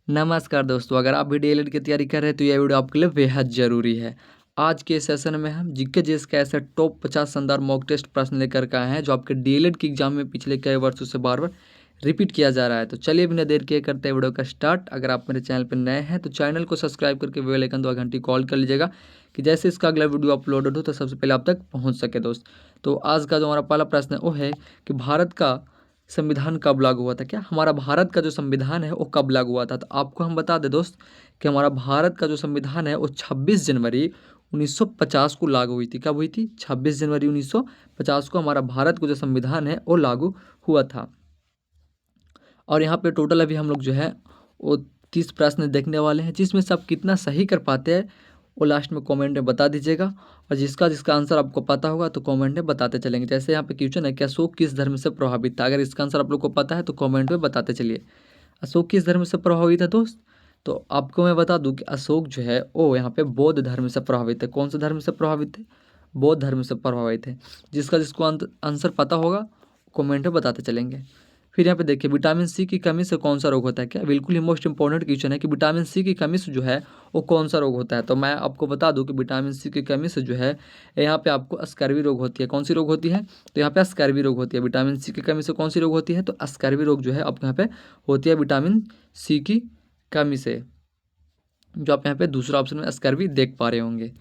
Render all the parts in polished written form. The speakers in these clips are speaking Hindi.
नमस्कार दोस्तों, अगर आप भी डीएलएड की तैयारी कर रहे हैं तो यह वीडियो आपके लिए बेहद ज़रूरी है। आज के सेशन में हम जीके जीएस का ऐसे टॉप 50 शानदार मॉक टेस्ट प्रश्न लेकर के आए हैं जो आपके डीएलएड की एग्जाम में पिछले कई वर्षों से बार बार रिपीट किया जा रहा है। तो चलिए बिना देर किए करते हैं वीडियो का स्टार्ट। अगर आप मेरे चैनल पर नए हैं तो चैनल को सब्सक्राइब करके बेल आइकन दबा घंटी कॉल कर लीजिएगा कि जैसे इसका अगला वीडियो अपलोडेड हो तो सबसे पहले आप तक पहुँच सके दोस्त। तो आज का जो हमारा पहला प्रश्न है वो है कि भारत का संविधान कब लागू हुआ था। क्या हमारा भारत का जो संविधान है वो कब लागू हुआ था? तो आपको हम बता दें दोस्त कि हमारा भारत का जो संविधान है वो 26 जनवरी 1950 को लागू हुई थी। कब हुई थी? 26 जनवरी 1950 को हमारा भारत का जो संविधान है वो लागू हुआ था। और यहाँ पे टोटल अभी हम लोग जो है वो 30 प्रश्न देखने वाले हैं, जिसमें से आप कितना सही कर पाते हैं वो लास्ट में कमेंट में बता दीजिएगा। और जिसका जिसका आंसर आपको पता होगा तो कमेंट में बताते चलेंगे। जैसे यहाँ पे क्वेश्चन है कि अशोक किस धर्म से प्रभावित था। अगर इसका आंसर आप लोग को पता है तो कमेंट में बताते चलिए। अशोक किस धर्म से प्रभावित है दोस्त? तो आपको मैं बता दूं कि अशोक जो है वो यहाँ पे बौद्ध धर्म से प्रभावित है। कौन से धर्म से प्रभावित है? बौद्ध धर्म से प्रभावित है। जिसका जिसको आंसर पता होगा कमेंट में बताते चलेंगे। फिर यहाँ पे देखिए, विटामिन सी की कमी से कौन सा रोग होता है। क्या बिल्कुल ही मोस्ट इंपॉर्टेंट क्वेश्चन है कि विटामिन सी की कमी से जो है वो कौन सा रोग होता है। तो मैं आपको बता दूं कि विटामिन सी की कमी से जो है यहाँ पे आपको स्कर्वी रोग होती है। कौन सी रोग होती है? तो यहाँ पे स्कर्वी रोग होती है। विटामिन सी की कमी से कौन सी रोग होती है? तो स्कर्वी रोग जो है आपके यहाँ पे होती है विटामिन सी की कमी से, जो आप यहाँ पे दूसरा ऑप्शन में स्कर्वी देख पा रहे होंगे।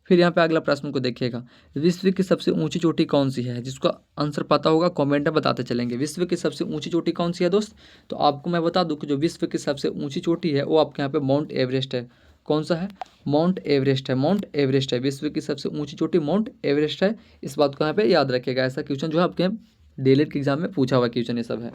फिर यहाँ पे अगला प्रश्न को देखिएगा, विश्व की सबसे ऊंची चोटी कौन सी है? जिसका आंसर पता होगा कमेंट में बताते चलेंगे। विश्व की सबसे ऊंची चोटी कौन सी है दोस्त? तो आपको मैं बता दूं कि जो विश्व की सबसे ऊंची चोटी है वो आपके यहाँ पे माउंट एवरेस्ट है। कौन सा है? माउंट एवरेस्ट है। माउंट एवरेस्ट है विश्व की सबसे ऊंची चोटी, माउंट एवरेस्ट है। इस बात को यहाँ पे याद रखिएगा। ऐसा क्वेश्चन जो है आपके डीएलएड के एग्जाम में पूछा हुआ क्वेश्चन ये सब है।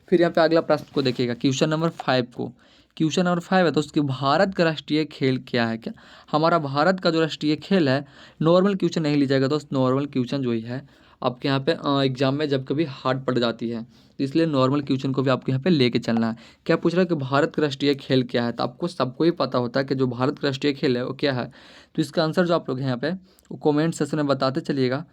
फिर यहाँ पे अगला प्रश्न को देखिएगा, क्वेश्चन नंबर 5 को। क्वेश्चन नंबर 5 है दोस्त कि भारत का राष्ट्रीय खेल क्या है। क्या हमारा भारत का जो राष्ट्रीय खेल है, नॉर्मल क्वेश्चन नहीं लीजिएगा दोस्त। नॉर्मल क्वेश्चन जो ही है आपके यहाँ पे एग्जाम में जब कभी हार्ड पड़ जाती है, तो इसलिए नॉर्मल क्वेश्चन को भी आपके यहाँ पे लेके चलना है। क्या पूछ रहा है कि भारत का राष्ट्रीय खेल क्या है? तो आपको सबको ही पता होता है कि जो भारत का राष्ट्रीय खेल है वो क्या है। तो इसका आंसर जो आप लोग हैं यहाँ पे वो कॉमेंट सेक्शन में बताते चलिएगा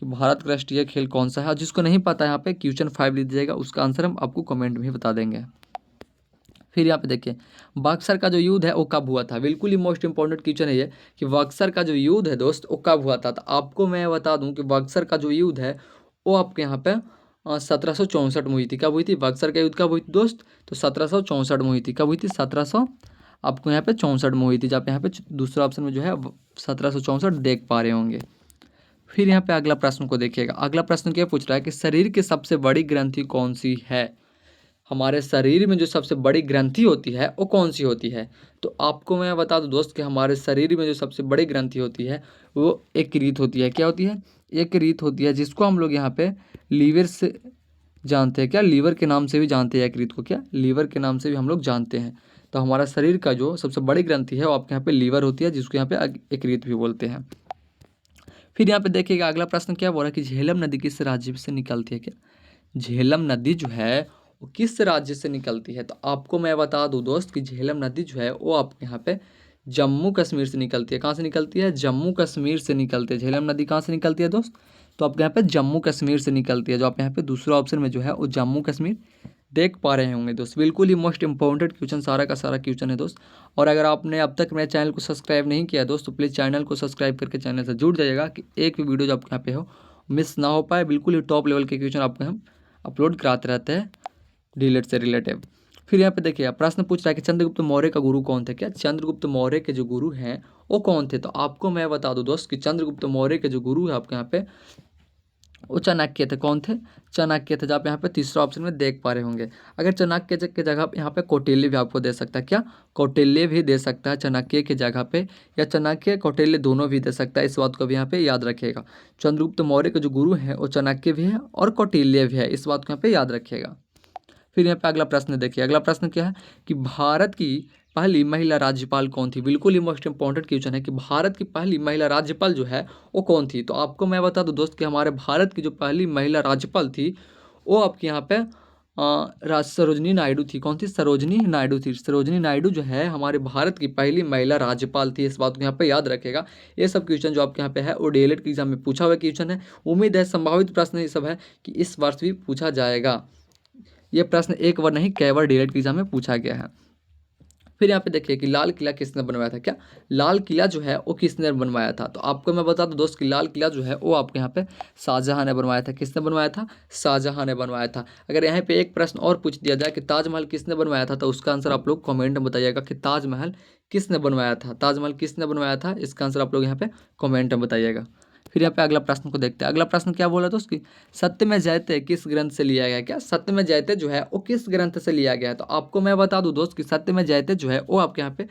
कि भारत का राष्ट्रीय खेल कौन सा है। और जिसको नहीं पता यहाँ पे क्वेश्चन 5 लिख दीजिएगा, उसका आंसर हम आपको कमेंट में ही बता देंगे। फिर यहाँ पे देखिए, बक्सर का जो युद्ध है वो कब हुआ था। बिल्कुल ही मोस्ट इंपॉर्टेंट क्वेश्चन है ये कि बक्सर का जो युद्ध है दोस्त वो कब हुआ था। तो आपको मैं बता दूं कि बक्सर का जो युद्ध है वो आपके यहाँ पे 1764 में हुई थी। कब हुई थी? बक्सर का युद्ध कब हुई थी दोस्त? तो 1764 में हुई थी। कब हुई थी? 1700 आपको यहाँ पे 64 में हुई थी। जब यहाँ पे दूसरा ऑप्शन में जो है 1764 देख पा रहे होंगे। फिर यहाँ पे अगला प्रश्न को देखिएगा। अगला प्रश्न क्या पूछ रहा है कि शरीर की सबसे बड़ी ग्रंथि कौन सी है। हमारे शरीर में जो सबसे बड़ी ग्रंथि होती है वो कौन सी होती है? तो आपको मैं बता दूं दोस्त कि हमारे शरीर में जो सबसे बड़ी ग्रंथि होती है वो यकृत होती है। क्या होती है? यकृत होती है, जिसको हम लोग यहाँ पे लीवर से जानते हैं। क्या लीवर के नाम से भी जानते हैं यकृत को? क्या लीवर के नाम से भी हम लोग जानते हैं। तो हमारा शरीर का जो सबसे बड़ी ग्रंथि है वो आपके यहाँ पे लीवर होती है, जिसको यहाँ पे यकृत भी बोलते हैं। फिर यहाँ पे देखिएगा अगला प्रश्न क्या बोल रहा है कि झेलम नदी किस राज्य से निकलती है। क्या झेलम नदी जो है वो किस राज्य से निकलती है? तो आपको मैं बता दूं दोस्त कि झेलम नदी जो है वो आपके यहाँ पे जम्मू कश्मीर से निकलती है। कहाँ से निकलती है? जम्मू कश्मीर से निकलती है। झेलम नदी कहाँ से निकलती है दोस्त? तो आपके यहाँ पे जम्मू कश्मीर से निकलती है। जो आप यहाँ पे दूसरा ऑप्शन में जो है वो जम्मू कश्मीर देख पा रहे होंगे दोस्त। बिल्कुल ही मोस्ट इंपॉर्टेंट क्वेश्चन, सारा का सारा क्वेश्चन है दोस्त। और अगर आपने अब तक मेरे चैनल को सब्सक्राइब नहीं किया दोस्त तो प्लीज़ चैनल को सब्सक्राइब करके चैनल से जुड़ जाइएगा कि एक भी वीडियो जो आपके यहाँ पे हो मिस ना हो पाए। बिल्कुल ही टॉप लेवल के क्वेश्चन आपको हम अपलोड कराते रहते हैं डीएलएड से रिलेटेड। फिर यहाँ पे देखिए प्रश्न पूछ रहा है कि चंद्रगुप्त मौर्य का गुरु कौन थे। क्या चंद्रगुप्त मौर्य के जो गुरु हैं वो कौन थे? तो आपको मैं बता दूं दोस्त कि चंद्रगुप्त मौर्य के जो गुरु है आपके यहाँ पे वो चाणक्य थे। कौन थे? चाणक्य थे। जो आप यहाँ पे तीसरा ऑप्शन में देख पा रहे होंगे। अगर चाणक्य की जगह पे यहाँ पे कौटिल्य भी आपको दे सकता है। क्या कौटिल्य भी दे सकता है चाणक्य की जगह पे, या चाणक्य कौटिल्य दोनों भी दे सकता है। इस बात को भी यहाँ पे याद रखिएगा। चंद्रगुप्त मौर्य के जो गुरु हैं वो चाणक्य भी है और कौटिल्य भी है। इस बात को यहाँ पे याद रखिएगा। फिर यहाँ पे अगला प्रश्न देखिए। अगला प्रश्न क्या है कि भारत की पहली महिला राज्यपाल कौन थी। बिल्कुल ही मोस्ट इंपॉर्टेंट क्वेश्चन है कि भारत की पहली महिला राज्यपाल जो है वो कौन थी। तो आपको मैं बता दूं दोस्त कि हमारे भारत की जो पहली महिला राज्यपाल थी वो आपके यहाँ पे सरोजनी नायडू थी। कौन थी? सरोजनी नायडू थी। सरोजनी नायडू जो है हमारे भारत की पहली महिला राज्यपाल थी। इस बात को यहाँ पे याद रखेगा। ये सब क्वेश्चन जो आपके यहाँ पे है वो डीएलएड के एग्जाम में पूछा हुआ क्वेश्चन है। उम्मीद है संभावित प्रश्न ये सब है कि इस वर्ष भी पूछा जाएगा। ये प्रश्न एक बार नहीं कई बार डीएलएड के एग्जाम में पूछा गया है। फिर यहाँ पे देखिए कि लाल किला किसने बनवाया था। क्या लाल किला जो है वो किसने बनवाया था? तो आपको मैं बता दूं दोस्त कि लाल किला जो है वो आपके यहाँ पे शाहजहां ने बनवाया था। किसने बनवाया था? शाहजहां ने बनवाया था। अगर यहाँ पे एक प्रश्न और पूछ दिया जाए कि ताजमहल किसने बनवाया था, तो उसका आंसर आप लोग कॉमेंट में बताइएगा कि ताजमहल किसने बनवाया था। ताजमहल किसने बनवाया था, इसका आंसर आप लोग यहाँ पे कॉमेंट में बताइएगा। फिर यहाँ पे अगला प्रश्न को देखते हैं। अगला प्रश्न क्या बोला दोस्त कि सत्यमेव जयते किस ग्रंथ से लिया गया है। क्या सत्यमेव जयते जो है वो किस ग्रंथ से लिया गया है? तो आपको मैं बता दूं दोस्त कि सत्यमेव जयते जो है वो आपके यहाँ पे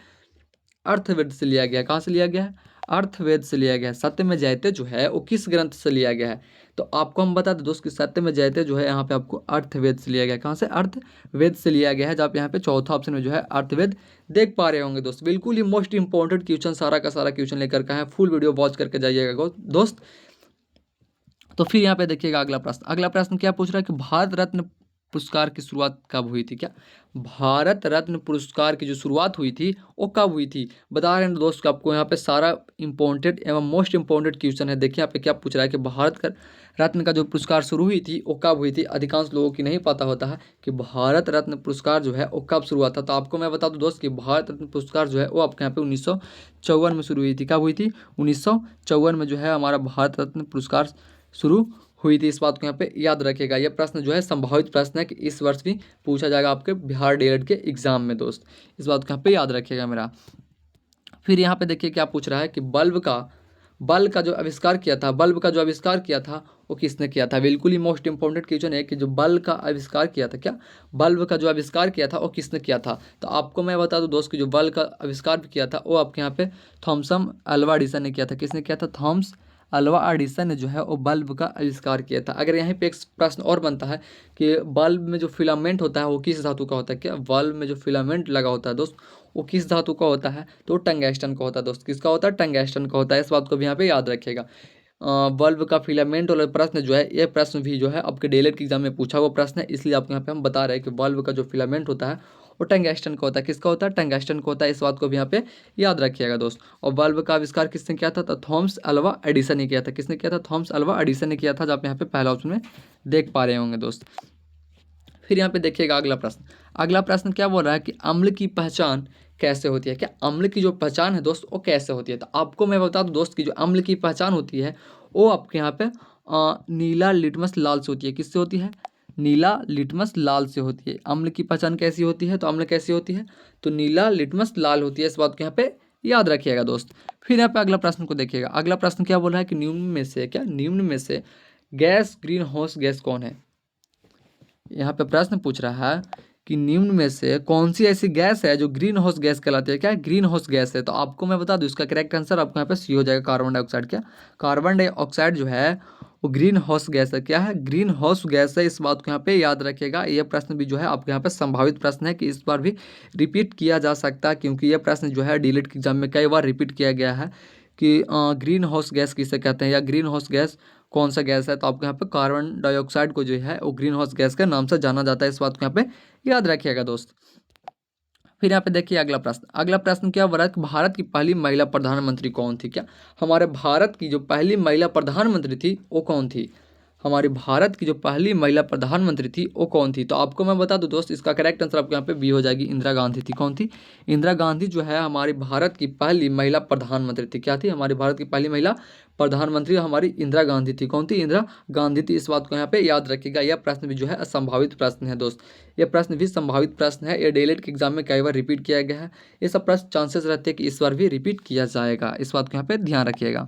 अर्थवेद से लिया गया है। कहाँ से लिया गया है? अर्थवेद से लिया गया है। सत्यमेव जयते जो है वो किस ग्रंथ से लिया गया है? तो आपको हम बता दें दोस्त कि सत्यमेव जयते जो है यहाँ पे आपको अर्थवेद से लिया गया है। कहाँ से? अर्थवेद से लिया गया है। जब आप यहाँ पे चौथा ऑप्शन में जो है अर्थवेद देख पा रहे होंगे दोस्त। बिल्कुल ही मोस्ट इंपॉर्टेंट क्वेश्चन, सारा का सारा क्वेश्चन लेकर का है। फुल वीडियो वॉच करके जाइएगा दोस्त। तो फिर यहाँ पे देखिएगा अगला प्रश्न। अगला प्रश्न क्या पूछ रहा है कि भारत रत्न पुरस्कार की शुरुआत कब हुई थी। क्या भारत रत्न पुरस्कार की जो शुरुआत हुई थी वो कब हुई थी? बता रहे हैं दोस्त आपको यहाँ पे सारा इंपॉर्टेंट एवं मोस्ट इंपॉर्टेंट क्वेश्चन है। देखिए यहाँ पे क्या पूछ रहा है कि भारत का रत्न का जो पुरस्कार शुरू हुई थी वो कब हुई थी? अधिकांश लोगों की नहीं पता होता है कि भारत रत्न पुरस्कार जो है वो कब शुरू हुआ था। तो आपको मैं बता दूं दोस्त कि भारत रत्न पुरस्कार जो है वो आपके यहाँ पे 1954 में शुरू हुई थी। कब हुई थी? 1954 में जो है हमारा भारत रत्न पुरस्कार शुरू हुई थी। इस बात को यहाँ पे याद रखिएगा। यह प्रश्न जो है संभावित प्रश्न है कि इस वर्ष भी पूछा जाएगा आपके बिहार डीएलएड के एग्जाम में दोस्त। इस बात को यहाँ पे याद रखिएगा मेरा। फिर यहाँ पे देखिए क्या पूछ रहा है कि बल्ब का जो आविष्कार किया था, बल्ब का जो आविष्कार किया था वो किसने किया था? बिल्कुल ही मोस्ट इंपॉर्टेंट क्वेश्चन है कि जो बल्ब का आविष्कार किया था, क्या बल्ब का जो आविष्कार किया था वो किसने किया था? तो आपको मैं बता दूं दोस्त कि जो बल्ब का आविष्कार भी किया था वो आपके यहाँ पे थॉमसन अल्वा एडिसन ने किया था। किसने किया था? थॉमस अल्वा एडिसन ने जो है वो बल्ब का आविष्कार किया था। अगर यहाँ पे एक प्रश्न और बनता है कि बल्ब में जो फिलामेंट होता है वो किस धातु का होता है? क्या बल्ब में जो फिलामेंट लगा होता है दोस्त वो किस धातु का होता है? तो टंगस्टन का होता है दोस्त। किसका होता है? टंगस्टन का होता है। इस बात को भी यहाँ पे याद रखिएगा। बल्ब का फिलामेंट वाला प्रश्न जो है ये प्रश्न भी जो है आपके डीएलएड के एग्जाम में पूछा हुआ प्रश्न है, इसलिए आपको यहाँ पे हम बता रहे हैं कि बल्ब का जो फिलामेंट होता है वो टंगस्टन का होता है। किसका होता है? टंगस्टन का होता है। इस बात को भी यहाँ पे याद रखिएगा दोस्त। और बल्ब का आविष्कार किसने किया था? तो थॉमस अल्वा एडिसन ने किया था। किसने किया था? थॉमस अल्वा एडिसन ने किया था, जो आप यहाँ पे पहला ऑप्शन में देख पा रहे होंगे दोस्त। फिर यहाँ पे देखिएगा अगला प्रश्न। अगला प्रश्न क्या बोल रहा है कि अम्ल की पहचान कैसे होती है। क्या अम्ल की जो पहचान है दोस्त वो कैसे होती है? तो आपको मैं बता दूं दोस्त की जो अम्ल की पहचान होती है वो आपके यहाँ पे नीला लिटमस लाल से होती है। किससे होती है? नीला लिटमस लाल से होती है। अम्ल की पहचान कैसी होती है? तो अम्ल कैसी होती है? तो नीला लिटमस लाल होती है। इस बात को यहाँ पे याद रखिएगा दोस्त। फिर यहाँ पे अगला प्रश्न को देखिएगा। अगला प्रश्न क्या बोल रहा है कि निम्न में से, क्या निम्न में से गैस ग्रीन हाउस गैस कौन है? यहाँ पे प्रश्न पूछ रहा है कि निम्न में से कौन सी ऐसी गैस है जो ग्रीन हाउस गैस कहलाती है। क्या ग्रीन हाउस गैस है? तो आपको मैं बता दूं इसका करेक्ट आंसर आपको यहाँ पे सी हो जाएगा, कार्बन डाइऑक्साइड। क्या कार्बन डाइऑक्साइड जो है वो ग्रीन हाउस गैस है। क्या है? ग्रीन हाउस गैस है। इस बात को यहाँ पे याद रखिएगा। यह प्रश्न भी जो है आपके यहाँ पे संभावित प्रश्न है कि इस बार भी रिपीट किया जा सकता है, क्योंकि यह प्रश्न जो है डीएलएड के एग्जाम में कई बार रिपीट किया गया है कि ग्रीन हाउस गैस किसे कहते हैं या ग्रीन हाउस गैस कौन सा गैस है। तो आपको यहाँ पे कार्बन डाइऑक्साइड को जो है वो ग्रीन हाउस गैस के नाम से जाना जाता है। इस बात को यहाँ पे याद रखिएगा दोस्त। फिर यहाँ पे देखिए अगला प्रश्न। अगला प्रश्न क्या बोल रहा है कि भारत की पहली महिला प्रधानमंत्री कौन थी। क्या हमारे भारत की जो पहली महिला प्रधानमंत्री थी वो कौन थी? हमारे भारत की जो पहली महिला प्रधानमंत्री थी वो कौन थी? तो आपको मैं बता दूं दोस्त इसका करेक्ट आंसर आपको यहाँ पे बी हो जाएगी, इंदिरा गांधी थी। कौन थी? इंदिरा गांधी जो है हमारी भारत की पहली महिला प्रधानमंत्री थी। क्या थी? हमारी भारत की पहली महिला प्रधानमंत्री हमारी इंदिरा गांधी थी। कौन थी? इंदिरा गांधी थी। इस बात को यहाँ पे याद रखिएगा। यह प्रश्न भी जो है असंभावित प्रश्न है दोस्त। यह प्रश्न भी संभावित प्रश्न है। ये डीएलएड के एग्जाम में कई बार रिपीट किया गया है। ये सब प्रश्न चांसेस रहते हैं कि इस बार भी रिपीट किया जाएगा। इस बात को यहाँ पे ध्यान रखिएगा।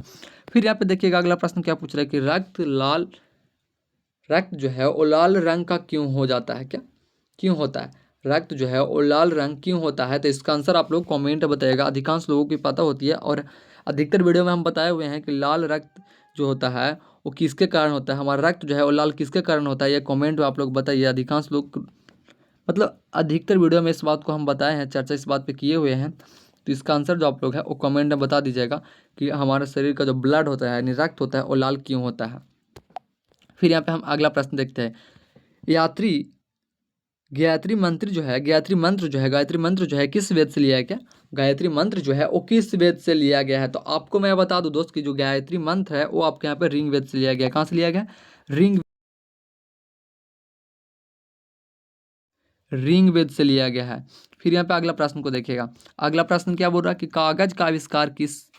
फिर यहाँ पे देखिएगा अगला प्रश्न क्या पूछ रहा है कि रक्त जो है वो लाल रंग का क्यों हो जाता है। क्या क्यों होता है? रक्त जो है वो लाल रंग क्यों होता है? तो इसका आंसर आप लोग कमेंट बताइएगा। अधिकांश लोगों की पता होती है और अधिकतर वीडियो में हम बताए हुए हैं कि लाल रक्त जो होता है वो किसके कारण होता है। हमारा रक्त जो है वो लाल किसके कारण होता है, ये कमेंट में आप लोग बताइए। अधिकांश लोग मतलब अधिकतर वीडियो में इस बात को हम बताए हैं, चर्चा इस बात पे किए हुए हैं। तो इसका आंसर जो आप लोग है वो कमेंट में बता दीजिएगा कि हमारे शरीर का जो ब्लड होता है यानी रक्त होता है वो लाल क्यों होता है। फिर यहाँ पे हम अगला प्रश्न देखते हैं। यात्री गायत्री मंत्र जो है किस वेद से लिया है। क्या गायत्री मंत्र जो है वो किस वेद से लिया गया है? तो आपको मैं बता दूं दोस्त कि जो गायत्री मंत्र है वो आपके यहाँ पे ऋग वेद से लिया गया है। कहाँ से लिया गया? ऋग रिंग वेद से लिया गया है। फिर यहाँ पे अगला प्रश्न को देखिएगा। अगला प्रश्न क्या बोल रहा है कि कागज का आविष्कार किस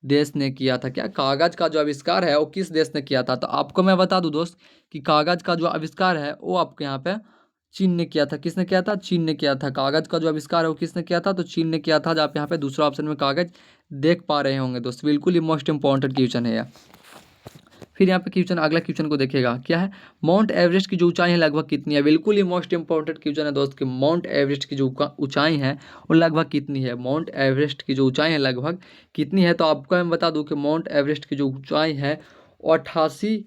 देश ने किया था। क्या कागज का जो आविष्कार है वो किस देश ने किया था। तो आपको मैं बता दूं दोस्त कि कागज का जो आविष्कार है वो आपके यहाँ पे चीन ने किया था। किसने किया था? चीन ने किया था। कागज का जो आविष्कार है वो किसने किया था? तो चीन ने किया था। जो आप यहाँ पे दूसरा ऑप्शन में कागज देख पा रहे होंगे दोस्त, बिल्कुल ही मोस्ट इंपॉर्टेंट क्वेश्चन है यह। फिर यहाँ पे क्वेश्चन, अगला क्वेश्चन को देखिएगा क्या है, माउंट एवरेस्ट की जो ऊंचाई है लगभग कितनी है। बिल्कुल ही मोस्ट इंपॉर्टेंट क्वेश्चन है दोस्त कि माउंट एवरेस्ट की जो ऊंचाई है वो लगभग कितनी है। माउंट एवरेस्ट की जो ऊंचाई है लगभग कितनी है। तो आपको मैं बता दूं कि माउंट एवरेस्ट की जो ऊंचाई है वो 88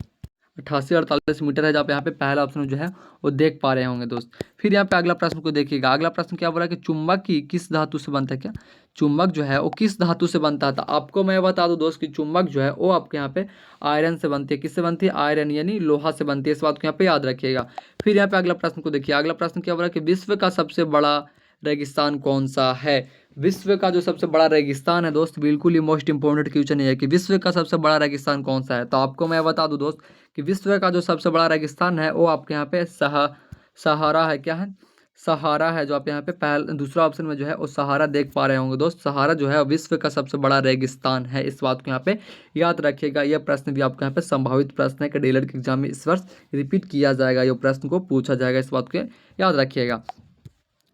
मीटर है। जब यहाँ पे पहला ऑप्शन जो है वो देख पा रहे होंगे दोस्त। फिर यहाँ पे अगला प्रश्न को देखिएगा। अगला प्रश्न क्या बोला कि चुंबक की किस धातु से बनता है। क्या चुंबक जो है वो किस धातु से बनता है। तो आपको मैं बता दूं दोस्त कि चुंबक जो है वो आपके यहाँ पे आयरन से बनती है। किससे बनती है? आयरन यानी लोहा से बनती है। इस बात को यहाँ पे याद रखिएगा। फिर यहाँ पे अगला प्रश्न को देखिए। अगला प्रश्न क्या बोला कि विश्व का सबसे बड़ा रेगिस्तान कौन सा है। विश्व का जो सबसे बड़ा रेगिस्तान है दोस्त, बिल्कुल ही मोस्ट इंपॉर्टेंट क्वेश्चन है कि विश्व का सबसे बड़ा रेगिस्तान कौन सा है। तो आपको मैं बता दूं दोस्त कि विश्व का जो सबसे बड़ा रेगिस्तान है वो आपके यहाँ पे सहारा है। क्या है? सहारा है। जो आप यहाँ पे पहला दूसरा ऑप्शन में जो है वो सहारा देख पा रहे होंगे दोस्त। सहारा जो है विश्व का सबसे बड़ा रेगिस्तान है। इस बात को यहाँ पे याद रखिएगा। यह प्रश्न भी आपको यहाँ पे संभावित प्रश्न है कि डीएलएड के एग्जाम में इस वर्ष रिपीट किया जाएगा। यह प्रश्न को पूछा जाएगा। इस बात को याद रखिएगा।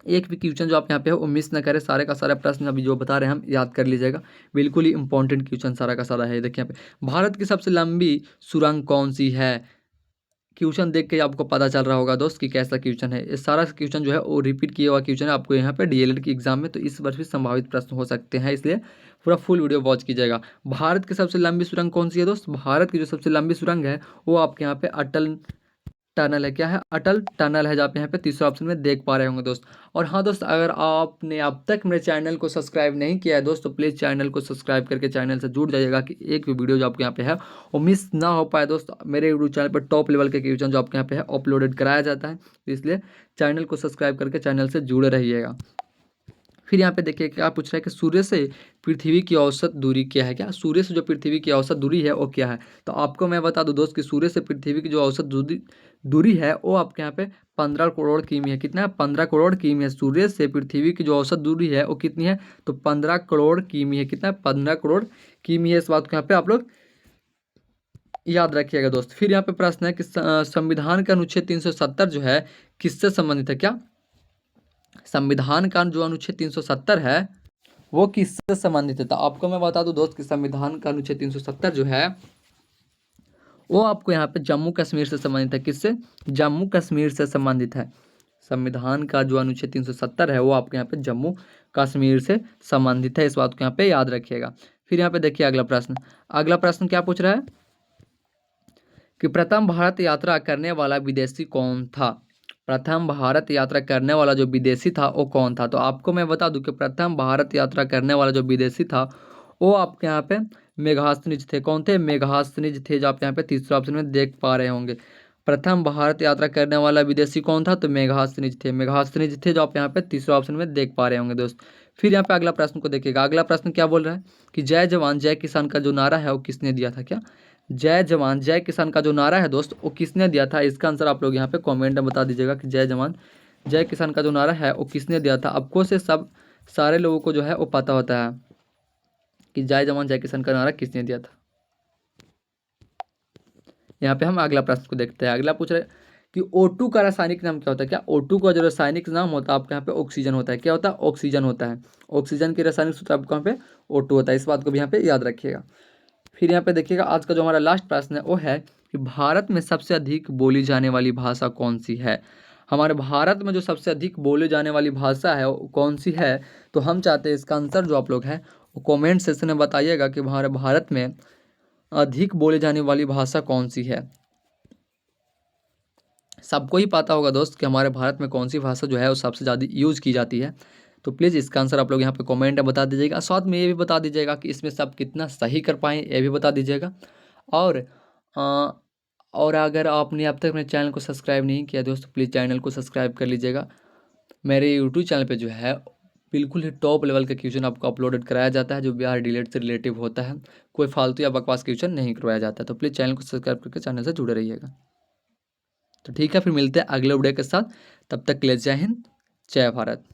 एक भी क्वेश्चन जो आप यहाँ पे हो वो मिस ना करें। सारे का सारा प्रश्न अभी जो बता रहे हैं हम याद कर लीजिएगा। बिल्कुल ही इंपॉर्टेंट क्वेश्चन सारा का सारा है। देखिए यहाँ पे भारत की सबसे लंबी सुरंग कौन सी है। क्वेश्चन देख के आपको पता चल रहा होगा दोस्त कि कैसा क्वेश्चन है। ये सारा क्वेश्चन जो है वो रिपीट किया हुआ क्वेश्चन है आपको यहाँ पे डीएलएड की एग्जाम में। तो इस वर्ष भी संभावित प्रश्न हो सकते हैं, इसलिए पूरा फुल वीडियो वॉच कीजिएगा। भारत की सबसे लंबी सुरंग कौन सी है दोस्त? भारत की जो सबसे लंबी सुरंग है वो आपके यहाँ पे अटल टनल है। क्या है? अटल टनल है। जो आप यहाँ पे तीसरा ऑप्शन में देख पा रहे होंगे दोस्त। और हाँ दोस्त, अगर आपने अब तक मेरे चैनल को सब्सक्राइब नहीं किया है दोस्त तो प्लीज़ चैनल को सब्सक्राइब करके चैनल से जुड़ जाइएगा कि एक भी वीडियो जो आपके यहाँ पे है वो मिस ना हो पाए दोस्त। मेरे यूट्यूब चैनल पर टॉप लेवल के क्वेश्चन जो आपके यहाँ पे है अपलोडेड कराया जाता है, तो इसलिए चैनल को सब्सक्राइब करके चैनल से जुड़े रहिएगा। फिर यहाँ पे देखिए क्या पूछ रहा है कि सूर्य से पृथ्वी की औसत दूरी क्या है। क्या सूर्य से जो पृथ्वी की औसत दूरी है वो क्या है। तो आपको मैं बता दूं दोस्त कि सूर्य से पृथ्वी की जो औसत दूरी है वो आपके यहाँ पे 15 करोड़ किमी है। कितना है? 15 करोड़ किमी है। सूर्य से पृथ्वी की जो औसत दूरी है वो कितनी है? तो 15 करोड़ किमी है। कितना है? 15 करोड़ किमी है। इस बात को यहाँ पे आप लोग याद रखिएगा दोस्त। फिर यहाँ पे प्रश्न है कि संविधान का अनुच्छेद 370 जो है किससे संबंधित है। क्या संविधान का जो अनुच्छेद 370 है वो किससे संबंधित है। तो आपको मैं बता दूं दोस्त कि संविधान का अनुच्छेद 370 जो है वो आपको यहाँ पे जम्मू कश्मीर से संबंधित है। किससे? जम्मू कश्मीर से संबंधित है। संविधान का जो अनुच्छेद 370 है वो आपके यहाँ पे जम्मू कश्मीर से संबंधित है। इस बात को यहाँ पे याद रखिएगा। फिर यहाँ पे देखिए अगला प्रश्न। अगला प्रश्न क्या पूछ रहा है कि प्रथम भारत यात्रा करने वाला विदेशी कौन था। प्रथम भारत यात्रा करने वाला जो विदेशी था वो कौन था। तो आपको मैं बता दूं कि प्रथम भारत यात्रा करने वाला जो विदेशी था वो आपके यहाँ पे मेघास्थनीज थे। कौन थे? मेघास्थनीज थे। जो आप यहाँ पे तीसरा ऑप्शन में देख पा रहे होंगे। प्रथम भारत यात्रा करने वाला विदेशी कौन था? तो मेघास्थनीज थे। मेघास्थनीज थे जो आप यहाँ पे तीसरा ऑप्शन में देख पा रहे होंगे दोस्त। फिर यहाँ पे अगला प्रश्न को देखिएगा। अगला प्रश्न क्या बोल रहा है कि जय जवान जय किसान का जो नारा है वो किसने दिया था। क्या जय जवान जय किसान का जो नारा है दोस्त वो किसने दिया था। इसका आंसर आप लोग यहाँ पे कमेंट में बता दीजिएगा कि जय जवान जय किसान का जो नारा है वो किसने दिया था। आपको से सब सारे लोगों को जो है वो पता होता है कि जय जवान जय किसान का नारा किसने दिया था। यहाँ पे हम अगला प्रश्न को देखते हैं। अगला पूछ रहे कि O2 का रासायनिक नाम क्या होता है। क्या O2 का जो रासायनिक नाम होता है आपके यहाँ पे ऑक्सीजन होता है। क्या होता है? ऑक्सीजन होता है। ऑक्सीजन की रासायनिक सूत्र आपको यहाँ पे O2 होता है। इस बात को भी यहाँ पे याद रखिएगा। फिर यहाँ पे देखिएगा आज का जो हमारा लास्ट प्रश्न है वो है कि भारत में सबसे अधिक बोली जाने वाली भाषा कौन सी है। हमारे भारत में जो सबसे अधिक बोली जाने वाली भाषा है वो कौन सी है। तो हम चाहते हैं इसका आंसर जो आप लोग हैं वो कमेंट सेक्शन में बताइएगा कि हमारे भारत में अधिक बोली जाने वाली भाषा कौन सी है। सबको ही पता होगा दोस्त कि हमारे भारत में कौन सी भाषा जो है वो सबसे ज़्यादा यूज़ की जाती है। तो प्लीज़ इसका आंसर आप लोग यहाँ पे कमेंट में बता दीजिएगा। साथ में ये भी बता दीजिएगा कि इसमें सब कितना सही कर पाएँ, ये भी बता दीजिएगा। और अ, और अगर आपने अब तक मेरे चैनल को सब्सक्राइब नहीं किया दोस्तों प्लीज़ चैनल को सब्सक्राइब कर लीजिएगा। मेरे यूट्यूब चैनल पे जो है बिल्कुल ही टॉप लेवल का क्वेश्चन आपको अपलोडेड कराया जाता है जो बिहार डीएलएड से रिलेटिव होता है। कोई फालतू या बकवास क्वेश्चन नहीं करवाया जाता है। तो प्लीज़ चैनल को सब्सक्राइब करके चैनल से जुड़े रहिएगा। तो ठीक है, फिर मिलते हैं अगले वीडियो के साथ। तब तक के लिए जय हिंद, जय भारत।